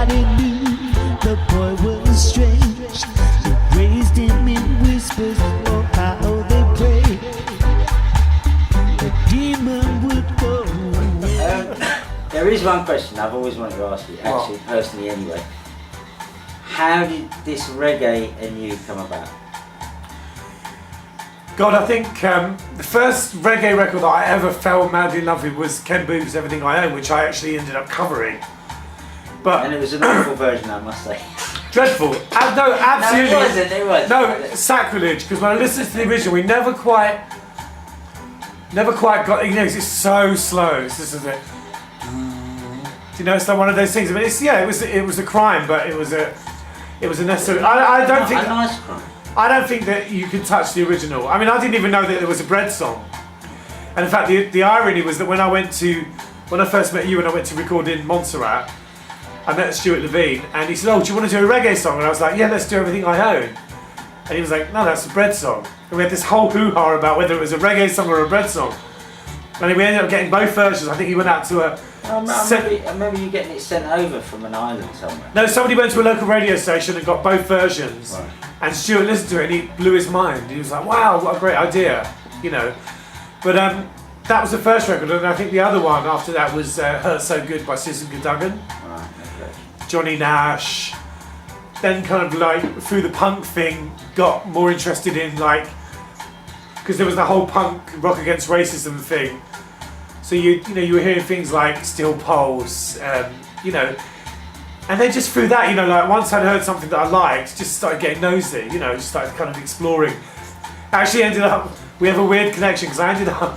Nobody knew the boy was strange. They praised him in whispers, oh how they prayed. The demon would go away. There is one question I've always wanted to ask you, actually, personally anyway. How did this reggae and you come about? God, I think the first reggae record that I ever fell madly in love with was Ken Boothes' Everything I Own, which I actually ended up covering. And it was an awful version, I must say. Dreadful. No, absolutely. No, it wasn't. No, sacrilege, because when I listened to the original, we never quite got, you know, it's so slow. It's just a, you know, it's like one of those things. I mean, it was a crime, but it was a necessary. I don't think. A nice crime. I don't think that you could touch the original. I mean, I didn't even know that there was a Bread song. And in fact, the irony was that when I first met you and I went to record in Montserrat, I met Stuart Levine and he said, oh, do you want to do a reggae song? And I was like, yeah, let's do Everything I Own. And he was like, no, that's a Bread song. And we had this whole hoo-ha about whether it was a reggae song or a Bread song. And we ended up getting both versions. I think he went out to a... I remember you getting it sent over from an island somewhere. No, somebody went to a local radio station and got both versions. Right. And Stuart listened to it and he blew his mind. He was like, wow, what a great idea, you know. But that was the first record, and I think the other one after that was Hurt So Good by Susan Cadogan. Right, okay. Johnny Nash. Then kind of like through the punk thing, got more interested in like, because there was the whole punk rock against racism thing. So you were hearing things like Steel Pulse, you know, and then just through that, you know, like once I'd heard something that I liked, just started getting nosy, you know, just started kind of exploring. Actually ended up, we have a weird connection because I ended up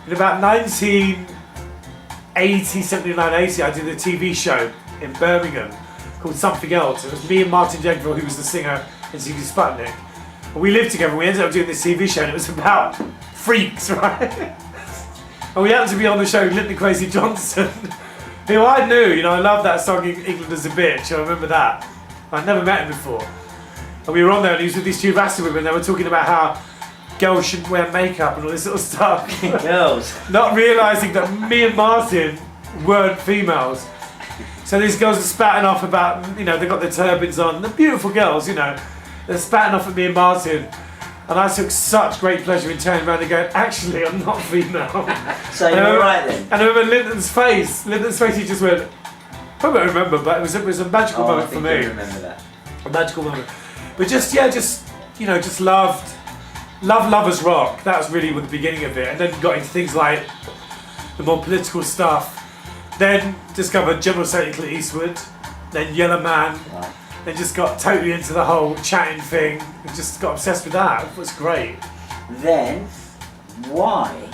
in about 1980, 79, 80, I did a TV show in Birmingham called Something Else. It was me and Martin Jegville, who was the singer in ZZ Sputnik. And we lived together, we ended up doing this TV show and it was about freaks, right? And we happened to be on the show with Linton Kwesi Johnson, who I knew, you know, I love that song England as a Bitch, I remember that. I'd never met him before. And we were on there and he was with these two Rasta women and they were talking about how girls shouldn't wear makeup and all this sort of stuff. Girls. Not realising that me and Martin weren't females. So these girls are spouting off about, you know, they've got their turbans on, they're beautiful girls, you know. They're spouting off at me and Martin. And I took such great pleasure in turning around and going, actually, I'm not female. So you're right then. And I remember Linton's face, he just went, probably don't remember, but it was a magical moment for me. I remember that. A magical moment. But just loved Lovers Rock. That was really the beginning of it. And then got into things like the more political stuff. Then discovered General Secretary Clint Eastwood. Then Yellow Man. Right. Then just got totally into the whole chatting thing. And just got obsessed with that. It was great. Then, why?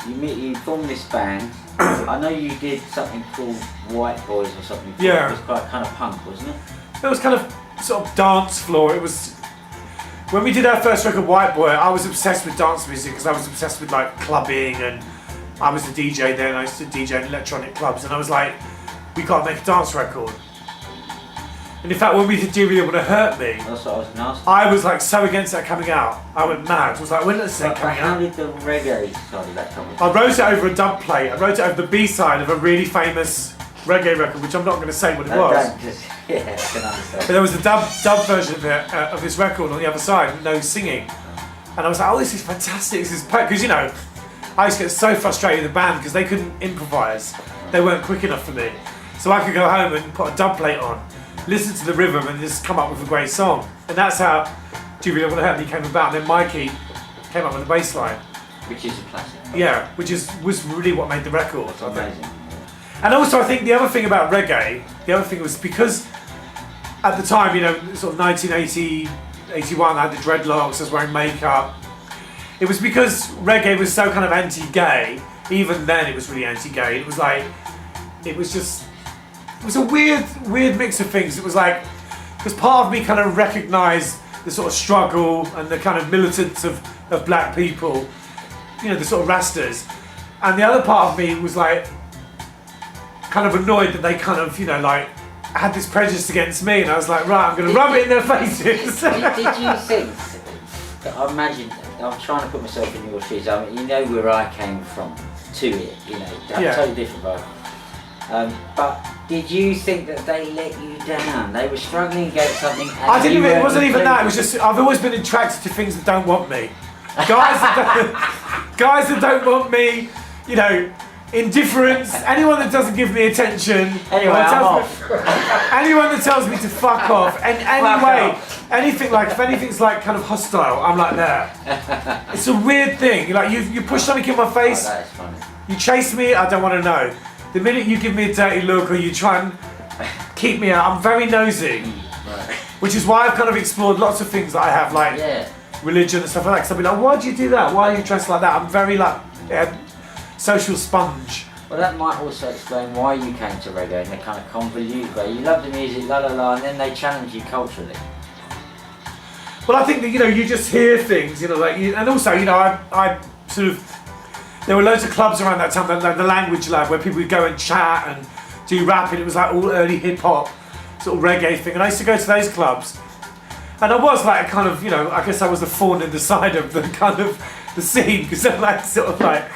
You formed this band. I know you did something called White Boys or something. Yeah. It was quite kind of punk, wasn't it? It was kind of sort of dance floor. It was when we did our first record, White Boy. I was obsessed with dance music because I was obsessed with like clubbing, and I was a DJ then. I used to DJ in electronic clubs, and I was like, we can't make a dance record. And in fact, when we did Do You Really Want to Hurt Me, That's what I was going to ask. I was like so against that coming out. I went mad. I was like, when is that coming How out? did the reggae side of that come about? I wrote it over a dub plate. I wrote it over the B-side of a really famous reggae record, which I'm not going to say what it was. Yeah, I can understand. But there was a dub version of it, of this record on the other side, no singing. And I was like, oh, this is fantastic. This is because, you know, I used to get so frustrated with the band because they couldn't improvise. They weren't quick enough for me. So I could go home and put a dub plate on, listen to the rhythm and just come up with a great song. And that's how Do You Really Want to Hurt Me came about. And then Mikey came up with the bass line. Which is a classic. Yeah, which was really what made the record. I think. Amazing. And also I think the other thing about reggae, the other thing was because at the time, you know, sort of 1980, 81, I had the dreadlocks, I was wearing makeup. It was because reggae was so kind of anti-gay. Even then it was really anti-gay. It was like, it was a weird mix of things. It was like, because part of me kind of recognised the sort of struggle and the kind of militance of black people, you know, the sort of Rastas. And the other part of me was like, kind of annoyed that they kind of, you know, like, had this prejudice against me, and I was like, right, I'm going to rub it in their faces. Did you think, I imagine, I'm trying to put myself in your shoes, I mean, you know where I came from to it, you know, Yeah. totally different vibe. But Did you think that they let you down? They were struggling against something. And I didn't you even, it were wasn't even that, it was completely- just, I've always been attracted to things that don't want me. Guys that don't want me, you know, indifference, anyone that doesn't give me attention. Anyway, or I'm tells off. anyone that tells me to fuck off, and anyway, anything like, if anything's like kind of hostile, I'm like that. It's a weird thing, like you push something in my Oh, face, that is funny. you chase me, I don't want to know. The minute you give me a dirty look or you try and keep me out, I'm very nosy. Right. Which is why I've kind of explored lots of things that I have, like Yeah. religion and stuff like that. Because I'll be like, why do you do that? Why are you dressed like that? I'm very like social sponge. Well, that might also explain why you came to reggae in the kind of convoluted way. You love the music, la la la, and then they challenge you culturally. Well, I think that, you know, you just hear things, you know, like, and also, you know, I sort of, there were loads of clubs around that time, like the Language Lab, where people would go and chat and do rap, and it was like all early hip hop, sort of reggae thing. And I used to go to those clubs, and I was like a kind of, you know, I guess I was the thorn in the side of the kind of the scene, because I'm like sort of like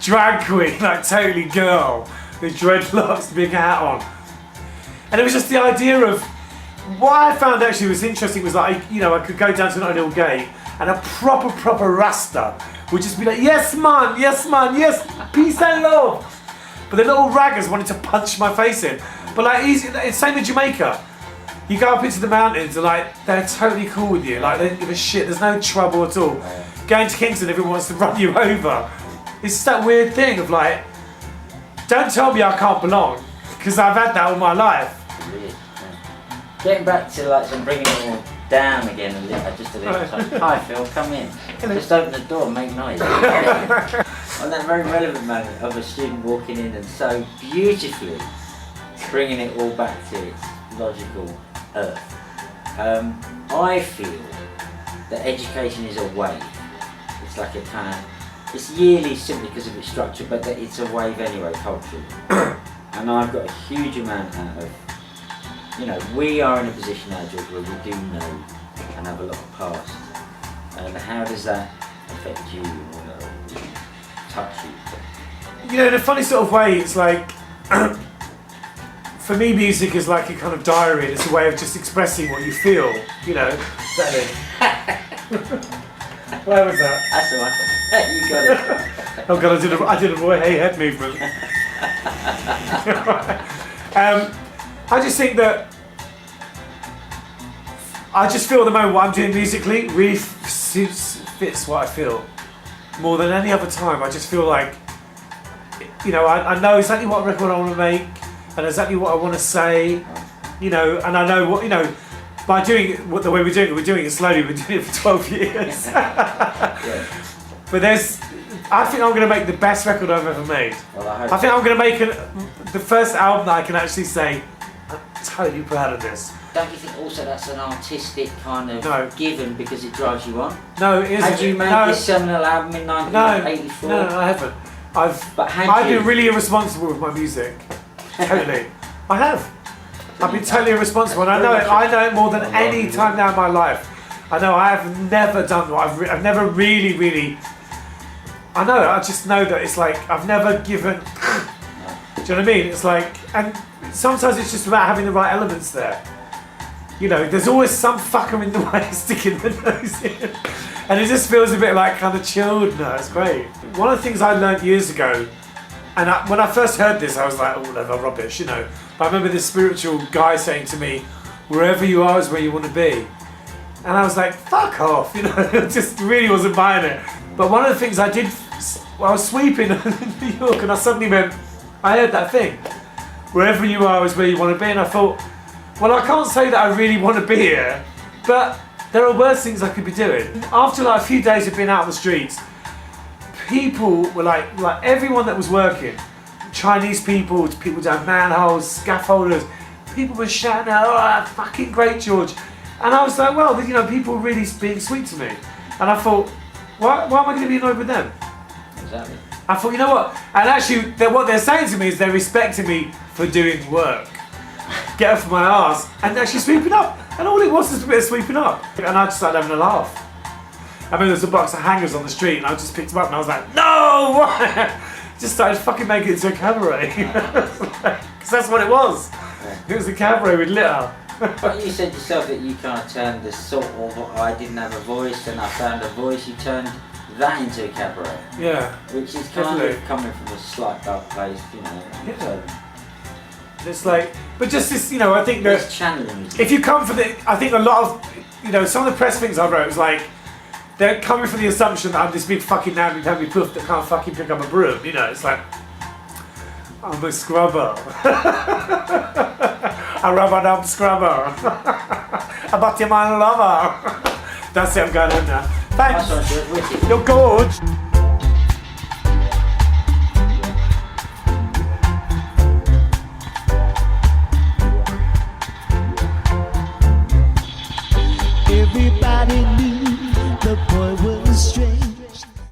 drag queen, like totally girl with dreadlocks, big hat on, and it was just the idea of what I found actually was interesting was like, you know, I could go down to an old gate and a proper Rasta would just be like, yes man, yes, peace and love. But the little raggers wanted to punch my face in. But like, it's same in Jamaica. You go up into the mountains and like, they're totally cool with you. Like, they don't give a shit, there's no trouble at all. Going to Kingston, everyone wants to run you over. It's just that weird thing of like, don't tell me I can't belong, because I've had that all my life. Weird, yeah. Getting back to like some bringing it all down again a little, just a little time. Hi Phil, come in. Just open the door and make noise. On that very relevant moment of a student walking in and so beautifully bringing it all back to its logical earth. I feel that education is a wave. It's like a kind of, it's yearly simply because of its structure, but that it's a wave anyway culturally. And I've got a huge amount out of, you know, we are in a position now, George, where we do know and have a lot of past. And how does that affect you or touch you? You know, in a funny sort of way, it's like, for me, music is like a kind of diary. It's a way of just expressing what you feel, you know. Where was that? That's the one. You got it. Oh god, I did a Roy Hay head movement. I just think that I just feel at the moment what I'm doing musically really fits what I feel more than any other time. I just feel like, you know, I know exactly what record I want to make and exactly what I want to say, you know, and I know what, you know, by doing it the way we're doing it slowly. We're doing it for 12 years. Yeah. But I think I'm going to make the best record I've ever made. Well, I think I'm going to make the first album that I can actually say, I'm totally proud of this. Don't you think also that's an artistic kind of No. given because it drives you on? No, it isn't. Had you made this seminal album in 1984? No, I haven't. But I've been really irresponsible with my music. Totally. I have. I've been totally irresponsible, and I know it more than any time now in my life. I know I have never done what I've never really. I know. I just know that it's like I've never given. Do you know what I mean? It's like, and sometimes it's just about having the right elements there. You know, there's always some fucker in the way sticking the nose in, and it just feels a bit like kind of chilled now. It's great. One of the things I learned years ago, and when I first heard this, I was like, oh, they're rubbish, you know. But I remember this spiritual guy saying to me, wherever you are is where you want to be. And I was like, fuck off, you know, I just really wasn't buying it. But one of the things I did, I was sweeping in New York and I suddenly went, I heard that thing, wherever you are is where you want to be. And I thought, well, I can't say that I really want to be here, but there are worse things I could be doing. After like a few days of being out on the streets, people were like everyone that was working, Chinese people, people down manholes, scaffolders, people were shouting out, oh, fucking great, George. And I was like, well, you know, people were really being sweet to me. And I thought, why am I going to be annoyed with them? Exactly. I thought, you know what? And actually, what they're saying to me is they're respecting me for doing work. Get off my arse and actually sweeping up. And all it was a bit of sweeping up. And I just started having a laugh. I mean, there's a box of hangers on the street and I just picked them up and I was like, no! Just started fucking making it into a cabaret. Because that's what it was. It was a cabaret with litter. But you said yourself that you kind of turned the sort of, I didn't have a voice and I found a voice, you turned that into a cabaret. Yeah. Which is kind of coming from a slight dark place, you know. Yeah. So It's like, but just this, you know, I think that it's channeling. if you come from I think a lot of, you know, some of the press things I wrote was like, they're coming from the assumption that I'm this big fucking namby-pamby poof that can't fucking pick up a broom, you know, it's like, I'm a scrubber. A rubber-dub scrubber. A Batman lover. That's it, I'm going on now. Thanks. Nice one, wicked. You're good. Everybody